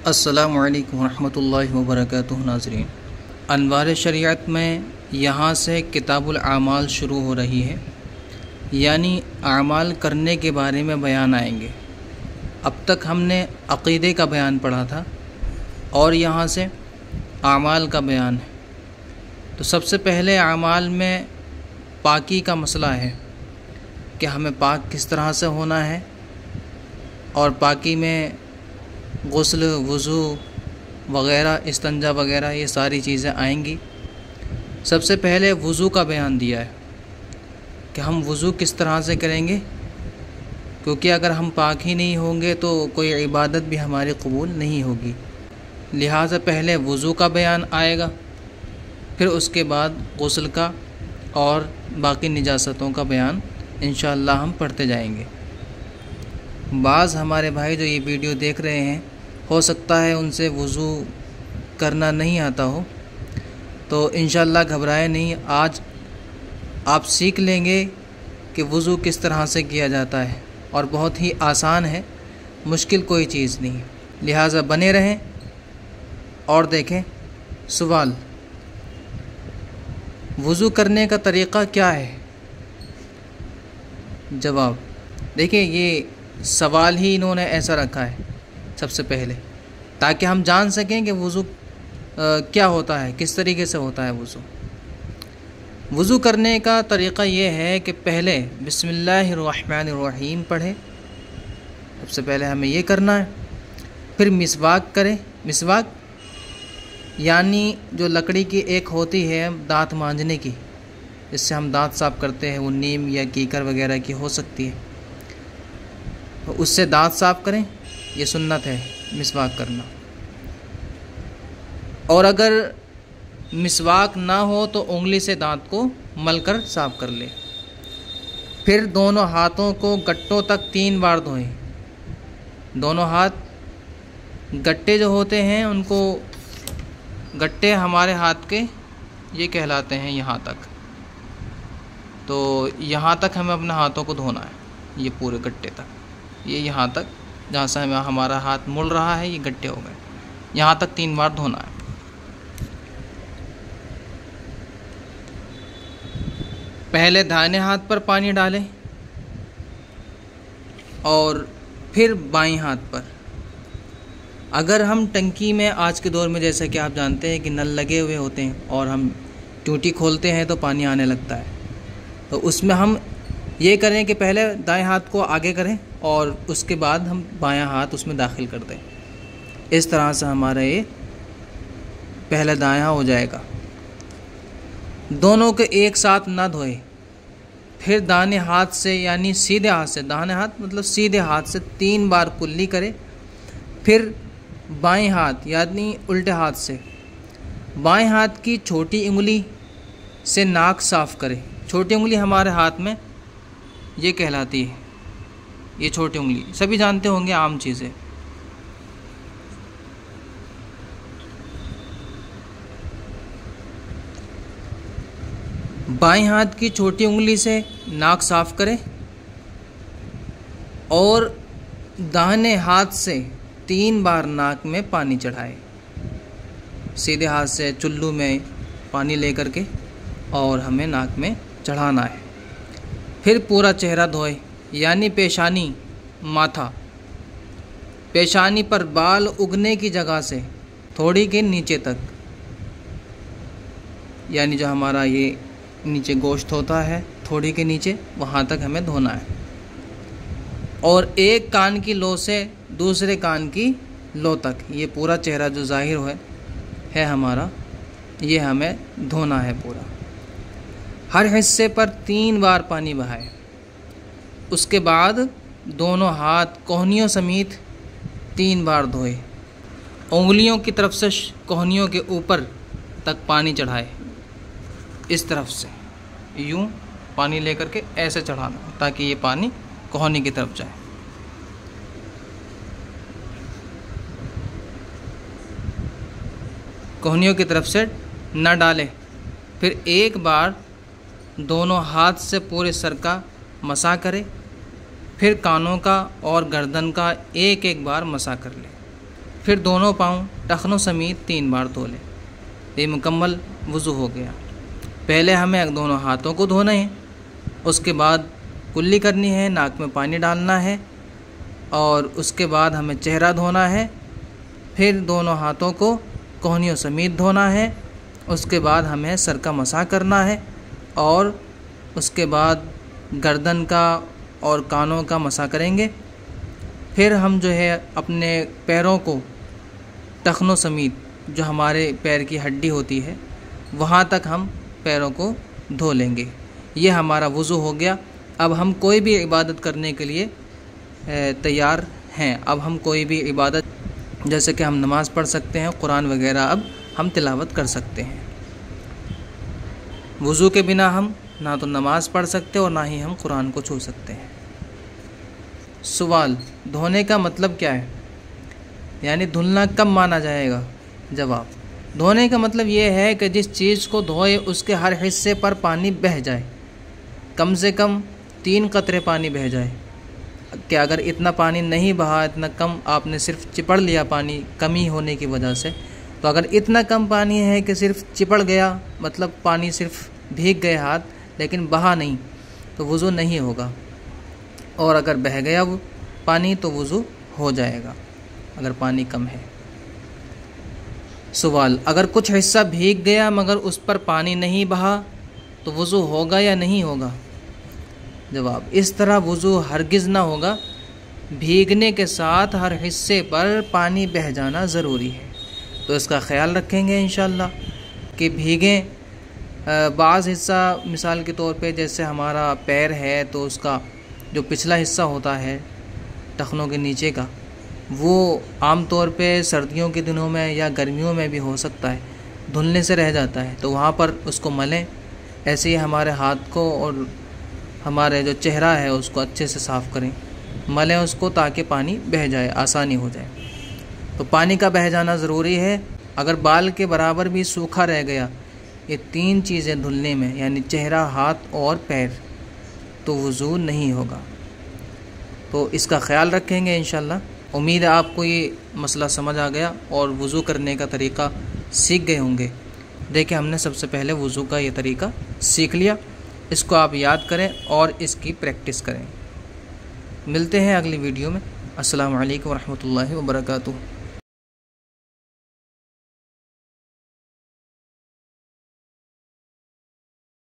अस्सलामु अलैकुम रहमतुल्लाहि व बरकातुहू। नाज़रीन, अनवार शरीयत में यहाँ से किताबुल आमाल शुरू हो रही है, यानी आमाल करने के बारे में बयान आएंगे। अब तक हमने अक़ीदे का बयान पढ़ा था और यहाँ से आमाल का बयान है। तो सबसे पहले आमाल में पाकी का मसला है कि हमें पाक किस तरह से होना है, और पाकी में गुस्ल, वज़ू वग़ैरह, इस्तंजा वग़ैरह ये सारी चीज़ें आएंगी। सबसे पहले वज़ू का बयान दिया है कि हम वज़ू किस तरह से करेंगे, क्योंकि अगर हम पाक ही नहीं होंगे तो कोई इबादत भी हमारी कबूल नहीं होगी। लिहाजा पहले वज़ू का बयान आएगा, फिर उसके बाद गुस्ल का और बाकी निजासतों का बयान इंशाअल्लाह हम पढ़ते जाएंगे। बाज़ हमारे भाई जो ये वीडियो देख रहे हैं, हो सकता है उनसे वज़ू करना नहीं आता हो, तो इंशाअल्लाह घबराए नहीं। आज आप सीख लेंगे कि वज़ू किस तरह से किया जाता है, और बहुत ही आसान है, मुश्किल कोई चीज़ नहीं। लिहाजा बने रहें और देखें। सवाल, वज़ू करने का तरीक़ा क्या है? जवाब, देखिए ये सवाल ही इन्होंने ऐसा रखा है सबसे पहले, ताकि हम जान सकें कि वज़ू क्या होता है, किस तरीके से होता है वज़ू। वज़ू करने का तरीक़ा ये है कि पहले बिस्मिल्लाहिर्रहमानिर्रहीम पढ़ें। सबसे पहले हमें ये करना है। फिर मिसवाक करें। मिसवाक यानी जो लकड़ी की एक होती है दांत मांजने की, जिससे हम दांत साफ़ करते हैं, वो नीम या कीकर वगैरह की हो सकती है, तो उससे दांत साफ़ करें। ये सुन्नत है मिसवाक करना। और अगर मिसवाक ना हो तो उंगली से दांत को मलकर साफ़ कर ले। फिर दोनों हाथों को गट्टों तक 3 बार धोएं। दोनों हाथ, गट्टे जो होते हैं उनको, गट्टे हमारे हाथ के ये कहलाते हैं यहाँ तक, तो यहाँ तक हमें अपने हाथों को धोना है। ये पूरे गट्टे तक, ये यहाँ तक जहाँ से हमारा हाथ मुड़ रहा है, ये गट्टे हो गए, यहाँ तक 3 बार धोना है। पहले दाहिने हाथ पर पानी डालें और फिर बाएं हाथ पर। अगर हम टंकी में, आज के दौर में जैसा कि आप जानते हैं कि नल लगे हुए होते हैं और हम टूटी खोलते हैं तो पानी आने लगता है, तो उसमें हम ये करें कि पहले दाएं हाथ को आगे करें और उसके बाद हम बायां हाथ उसमें दाखिल कर दें। इस तरह से हमारा ये पहले दायां हो जाएगा। दोनों को एक साथ ना धोएं। फिर दाहिने हाथ से, यानी सीधे हाथ से, दाहिने हाथ मतलब सीधे हाथ से 3 बार कुल्ली करें। फिर बाएं हाथ यानी उल्टे हाथ से बाएं हाथ की छोटी उंगली से नाक साफ़ करें। छोटी उंगली हमारे हाथ में ये कहलाती है, ये छोटी उंगली सभी जानते होंगे, आम चीज़ है। बाएं हाथ की छोटी उंगली से नाक साफ़ करें और दाहिने हाथ से 3 बार नाक में पानी चढ़ाएं। सीधे हाथ से चुल्लू में पानी लेकर के और हमें नाक में चढ़ाना है। फिर पूरा चेहरा धोए, यानी पेशानी, माथा, पेशानी पर बाल उगने की जगह से थोड़ी के नीचे तक, यानी जो हमारा ये नीचे गोश्त होता है थोड़ी के नीचे, वहाँ तक हमें धोना है। और एक कान की लो से दूसरे कान की लो तक, ये पूरा चेहरा जो जाहिर है हमारा, ये हमें धोना है पूरा। हर हिस्से पर 3 बार पानी बहाए। उसके बाद दोनों हाथ कोहनियों समेत 3 बार धोए। उंगलियों की तरफ से कोहनियों के ऊपर तक पानी चढ़ाए। इस तरफ से यूं पानी लेकर के ऐसे चढ़ाना, ताकि ये पानी कोहनी की तरफ जाए। कोहनियों की तरफ से न डालें। फिर एक बार दोनों हाथ से पूरे सर का मसा करें। फिर कानों का और गर्दन का एक एक बार मसा कर लें। फिर दोनों पाँव टखनों समेत 3 बार धो लें। ये मुकम्मल वज़ू हो गया। पहले हमें दोनों हाथों को धोना है, उसके बाद कुल्ली करनी है, नाक में पानी डालना है और उसके बाद हमें चेहरा धोना है। फिर दोनों हाथों को कोहनियों समेत धोना है। उसके बाद हमें सर का मसाह करना है और उसके बाद गर्दन का और कानों का मसाह करेंगे। फिर हम जो है अपने पैरों को टखनों समेत, जो हमारे पैर की हड्डी होती है, वहाँ तक हम पैरों को धो लेंगे। ये हमारा वज़ू हो गया। अब हम कोई भी इबादत करने के लिए तैयार हैं। अब हम कोई भी इबादत, जैसे कि हम नमाज़ पढ़ सकते हैं, कुरान वगैरह अब हम तिलावत कर सकते हैं। वज़ू के बिना हम ना तो नमाज़ पढ़ सकते और ना ही हम कुरान को छू सकते हैं। सवाल, धोने का मतलब क्या है, यानी धुलना कब माना जाएगा? जवाब, धोने का मतलब ये है कि जिस चीज़ को धोए उसके हर हिस्से पर पानी बह जाए, कम से कम 3 कतरे पानी बह जाए। कि अगर इतना पानी नहीं बहा, इतना कम, आपने सिर्फ चिपड़ लिया पानी कमी होने की वजह से, तो अगर इतना कम पानी है कि सिर्फ चिपड़ गया, मतलब पानी सिर्फ भीग गए हाथ लेकिन बहा नहीं, तो वज़ू नहीं होगा। और अगर बह गया वो पानी तो वज़ू हो जाएगा अगर पानी कम है। सवाल, अगर कुछ हिस्सा भीग गया मगर उस पर पानी नहीं बहा तो वज़ू होगा या नहीं होगा? जवाब, इस तरह वज़ू हरगिज़ ना होगा। भीगने के साथ हर हिस्से पर पानी बह जाना ज़रूरी है, तो इसका ख्याल रखेंगे इंशाअल्लाह कि भीगें। बाज़ हिस्सा, मिसाल के तौर पे जैसे हमारा पैर है तो उसका जो पिछला हिस्सा होता है टखनों के नीचे का, वो आम तौर पे सर्दियों के दिनों में या गर्मियों में भी हो सकता है धुलने से रह जाता है, तो वहाँ पर उसको मलें। ऐसे ही हमारे हाथ को और हमारे जो चेहरा है उसको अच्छे से साफ़ करें, मलें उसको, ताकि पानी बह जाए, आसानी हो जाए। तो पानी का बह जाना ज़रूरी है। अगर बाल के बराबर भी सूखा रह गया, ये 3 चीज़ें धुलने में, यानी चेहरा, हाथ और पैर, तो वज़ू नहीं होगा। तो इसका ख्याल रखेंगे इंशाअल्लाह। उम्मीद है आपको ये मसला समझ आ गया और वज़ू करने का तरीका सीख गए होंगे। देखिए, हमने सबसे पहले वज़ू का ये तरीका सीख लिया, इसको आप याद करें और इसकी प्रैक्टिस करें। मिलते हैं अगली वीडियो में। अस्सलामु अलैकुम वरहमतुल्लाहि वबरकातुहू।